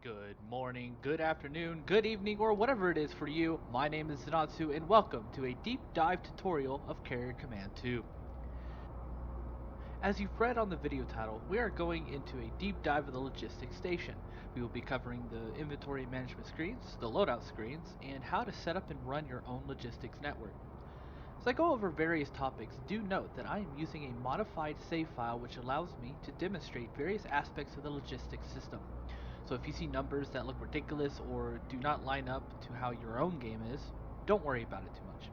Good morning, good afternoon, good evening, or whatever it is for you. My name is Zanatsu, and welcome to a deep dive tutorial of Carrier Command 2. As you've read on the video title, we are going into a deep dive of the logistics station. We will be covering the inventory management screens, the loadout screens, and how to set up and run your own logistics network. As I go over various topics, do note that I am using a modified save file which allows me to demonstrate various aspects of the logistics system. So if you see numbers that look ridiculous or do not line up to how your own game is, don't worry about it too much.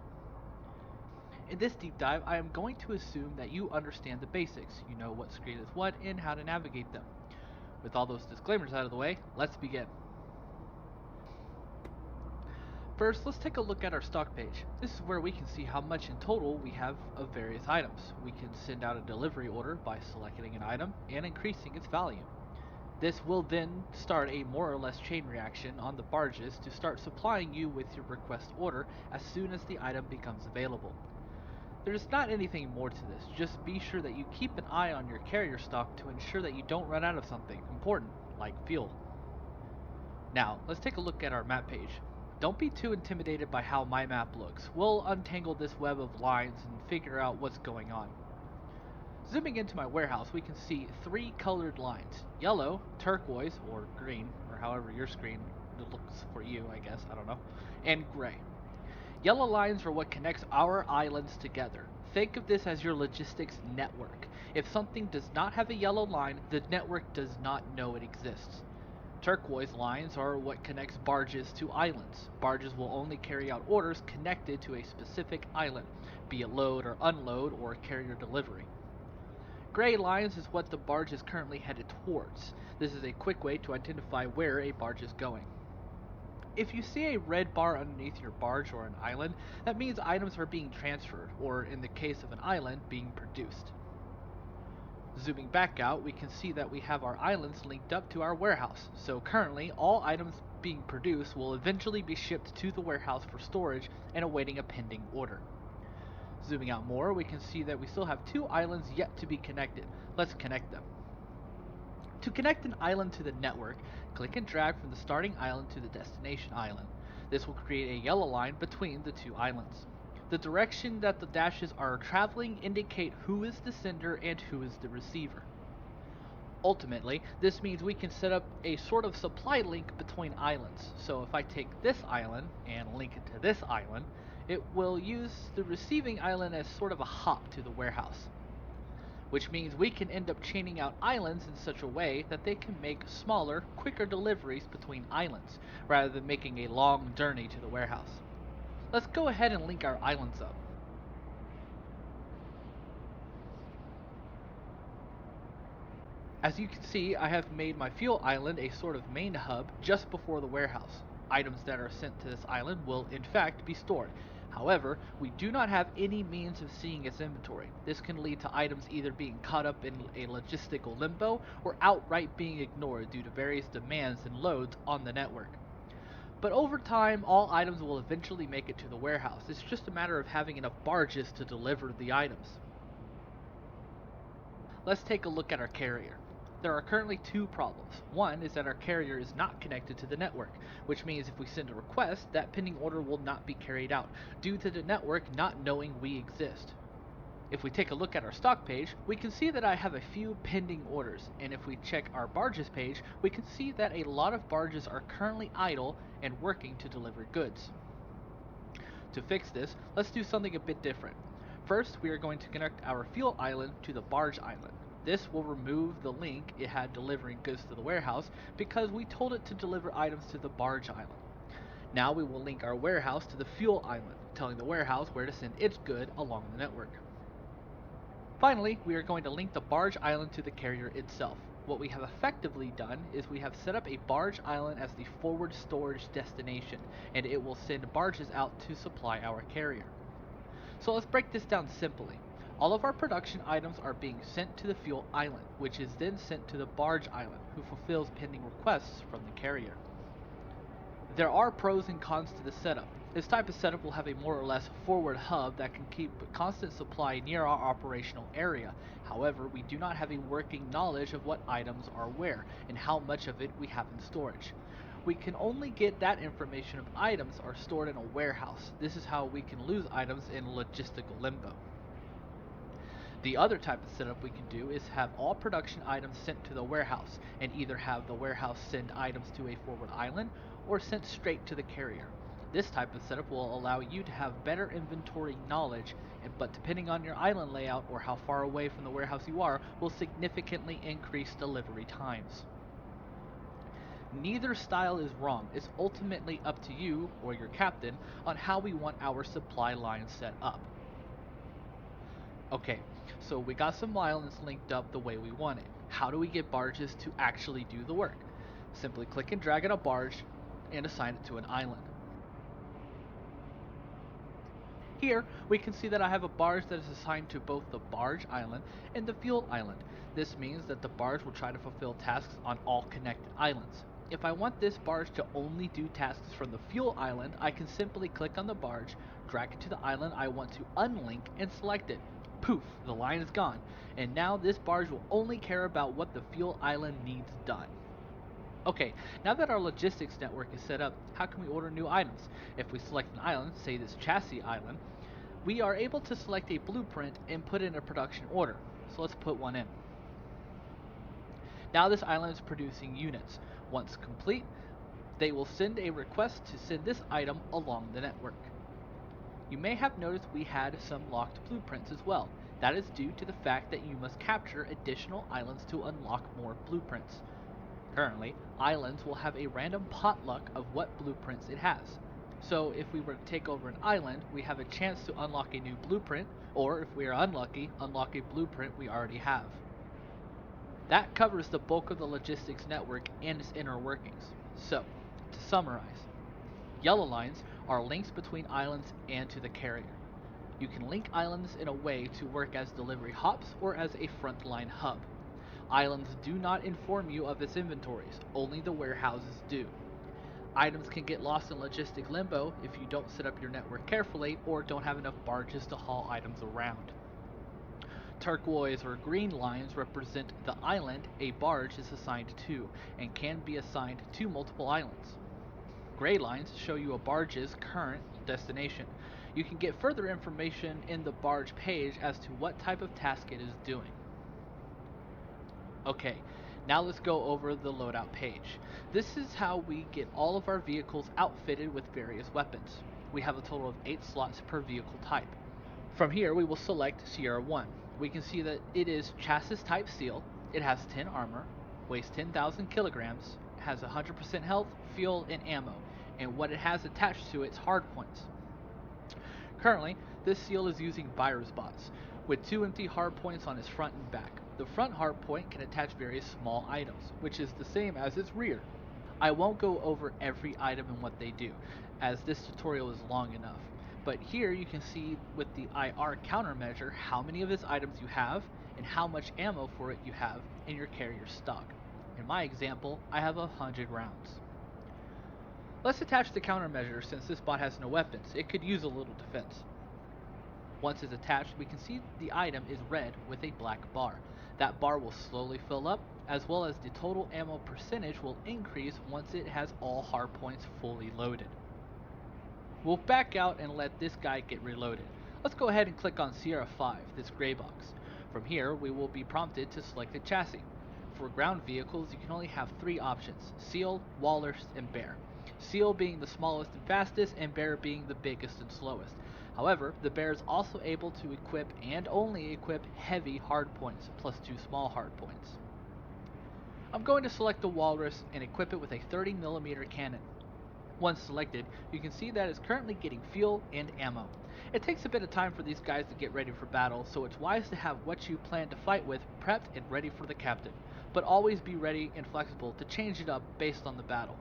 In this deep dive, I am going to assume that you understand the basics. You know what screen is what and how to navigate them. With all those disclaimers out of the way, let's begin. First, let's take a look at our stock page. This is where we can see how much in total we have of various items. We can send out a delivery order by selecting an item and increasing its value. This will then start a more or less chain reaction on the barges to start supplying you with your request order as soon as the item becomes available. There's not anything more to this, just be sure that you keep an eye on your carrier stock to ensure that you don't run out of something important, like fuel. Now, let's take a look at our map page. Don't be too intimidated by how my map looks. We'll untangle this web of lines and figure out what's going on. Zooming into my warehouse, we can see three colored lines: yellow, turquoise, or green, or however your screen looks for you, I guess, I don't know, and gray. Yellow lines are what connects our islands together. Think of this as your logistics network. If something does not have a yellow line, the network does not know it exists. Turquoise lines are what connects barges to islands. Barges will only carry out orders connected to a specific island, be it load or unload or carrier delivery. Gray lines is what the barge is currently headed towards. This is a quick way to identify where a barge is going. If you see a red bar underneath your barge or an island, that means items are being transferred, or in the case of an island, being produced. Zooming back out, we can see that we have our islands linked up to our warehouse, so currently all items being produced will eventually be shipped to the warehouse for storage and awaiting a pending order. Zooming out more, we can see that we still have two islands yet to be connected. Let's connect them. To connect an island to the network, click and drag from the starting island to the destination island. This will create a yellow line between the two islands. The direction that the dashes are traveling indicate who is the sender and who is the receiver. Ultimately, this means we can set up a sort of supply link between islands. So if I take this island and link it to this island, it will use the receiving island as sort of a hop to the warehouse. Which means we can end up chaining out islands in such a way that they can make smaller, quicker deliveries between islands, rather than making a long journey to the warehouse. Let's go ahead and link our islands up. As you can see, I have made my fuel island a sort of main hub just before the warehouse. Items that are sent to this island will in fact be stored. However, we do not have any means of seeing its inventory. This can lead to items either being caught up in a logistical limbo or outright being ignored due to various demands and loads on the network. But over time, all items will eventually make it to the warehouse. It's just a matter of having enough barges to deliver the items. Let's take a look at our carrier. There are currently two problems. One is that our carrier is not connected to the network, which means if we send a request, that pending order will not be carried out, due to the network not knowing we exist. If we take a look at our stock page, we can see that I have a few pending orders, and if we check our barges page, we can see that a lot of barges are currently idle and working to deliver goods. To fix this, let's do something a bit different. First, we are going to connect our fuel island to the barge island. This will remove the link it had delivering goods to the warehouse because we told it to deliver items to the barge island. Now we will link our warehouse to the fuel island, telling the warehouse where to send its good along the network. Finally, we are going to link the barge island to the carrier itself. What we have effectively done is we have set up a barge island as the forward storage destination, and it will send barges out to supply our carrier. So let's break this down simply. All of our production items are being sent to the fuel island, which is then sent to the barge island, who fulfills pending requests from the carrier. There are pros and cons to the setup. This type of setup will have a more or less forward hub that can keep a constant supply near our operational area. However, we do not have a working knowledge of what items are where and how much of it we have in storage. We can only get that information if items are stored in a warehouse. This is how we can lose items in logistical limbo. The other type of setup we can do is have all production items sent to the warehouse and either have the warehouse send items to a forward island or sent straight to the carrier. This type of setup will allow you to have better inventory knowledge, but depending on your island layout or how far away from the warehouse you are, will significantly increase delivery times. Neither style is wrong. It's ultimately up to you or your captain on how we want our supply line set up. Okay, so we got some islands linked up the way we want it. How do we get barges to actually do the work? Simply click and drag in a barge and assign it to an island. Here, we can see that I have a barge that is assigned to both the barge island and the fuel island. This means that the barge will try to fulfill tasks on all connected islands. If I want this barge to only do tasks from the fuel island, I can simply click on the barge, drag it to the island I want to unlink, and select it. Poof, the line is gone, and now this barge will only care about what the fuel island needs done. Okay, now that our logistics network is set up, how can we order new items? If we select an island, say this chassis island, we are able to select a blueprint and put in a production order. So let's put one in. Now this island is producing units. Once complete, they will send a request to send this item along the network. You may have noticed we had some locked blueprints as well. That is due to the fact that you must capture additional islands to unlock more blueprints. Currently, islands will have a random potluck of what blueprints it has. So if we were to take over an island, we have a chance to unlock a new blueprint, or if we are unlucky, unlock a blueprint we already have. That covers the bulk of the logistics network and its inner workings. So, to summarize, yellow lines are links between islands and to the carrier. You can link islands in a way to work as delivery hops or as a frontline hub. Islands do not inform you of its inventories, only the warehouses do. Items can get lost in logistic limbo if you don't set up your network carefully or don't have enough barges to haul items around. Turquoise or green lines represent the island a barge is assigned to and can be assigned to multiple islands. Gray lines show you a barge's current destination. You can get further information in the barge page as to what type of task it is doing. Okay, now let's go over the loadout page. This is how we get all of our vehicles outfitted with various weapons. We have a total of 8 slots per vehicle type. From here we will select Sierra 1. We can see that it is chassis type steel, it has 10 armor, weighs 10,000 kilograms, has 100% health, fuel, and ammo, and what it has attached to its hard points. Currently, this seal is using virus bots, with 2 empty hard points on its front and back. The front hard point can attach various small items, which is the same as its rear. I won't go over every item and what they do, as this tutorial is long enough. But here you can see with the IR countermeasure how many of its items you have and how much ammo for it you have in your carrier stock. In my example, I have 100 rounds. Let's attach the countermeasure since this bot has no weapons. It could use a little defense. Once it's attached, we can see the item is red with a black bar. That bar will slowly fill up, as well as the total ammo percentage will increase once it has all hard points fully loaded. We'll back out and let this guy get reloaded. Let's go ahead and click on Sierra 5, this gray box. From here, we will be prompted to select a chassis. For ground vehicles, you can only have 3 options: Seal, Walrus, and Bear. Seal being the smallest and fastest, and Bear being the biggest and slowest. However, the Bear is also able to equip and only equip heavy hard points, plus 2 small hard points. I'm going to select the Walrus and equip it with a 30mm cannon. Once selected, you can see that it's currently getting fuel and ammo. It takes a bit of time for these guys to get ready for battle, so it's wise to have what you plan to fight with prepped and ready for the captain, but always be ready and flexible to change it up based on the battle.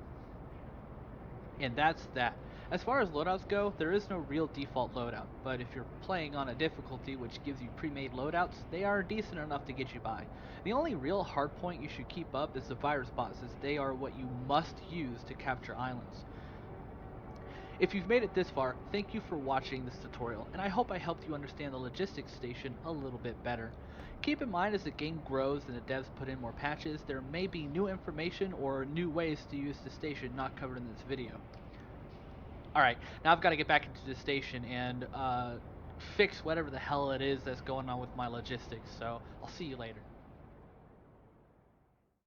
And that's that. As far as loadouts go, there is no real default loadout, but if you're playing on a difficulty which gives you pre-made loadouts, they are decent enough to get you by. The only real hard point you should keep up is the virus bots, as they are what you must use to capture islands. If you've made it this far, thank you for watching this tutorial, and I hope I helped you understand the logistics station a little bit better. Keep in mind, as the game grows and the devs put in more patches, there may be new information or new ways to use the station not covered in this video. Alright, now I've got to get back into the station and fix whatever the hell it is that's going on with my logistics, so I'll see you later.